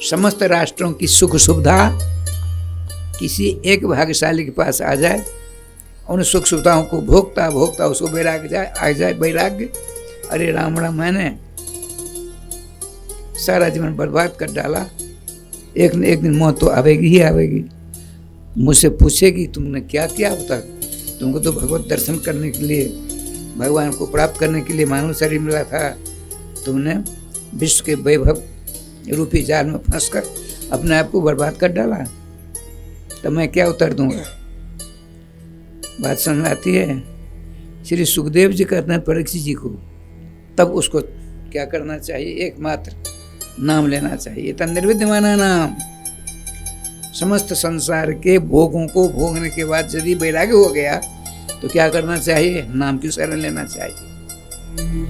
समस्त राष्ट्रों की सुख सुविधा किसी एक भाग्यशाली के पास आ जाए, उन सुख सुविधाओं को भोगता भोगता उसको वैराग्य आ जाए वैराग्य, अरे राम राम मैंने सारा जीवन बर्बाद कर डाला, एक न एक दिन मौत तो आवेगी ही आवेगी। मुझसे पूछेगी तुमने क्या किया अब तक, तुमको तो भगवत दर्शन करने के लिए, भगवान को प्राप्त करने के लिए मानव शरीर मिला था, तुमने विश्व के वैभव रूपी जाल में फंसकर अपने आप को बर्बाद कर डाला, तो मैं क्या उत्तर दूंगा। बात समझ में आती है। श्री सुखदेव जी कहते हैं परीक्षित जी को, तब उसको क्या करना चाहिए, एकमात्र नाम लेना चाहिए। तन निर्विद्यमाना नाम। समस्त संसार के भोगों को भोगने के बाद यदि वैराग्य हो गया तो क्या करना चाहिए, नाम की शरण लेना चाहिए।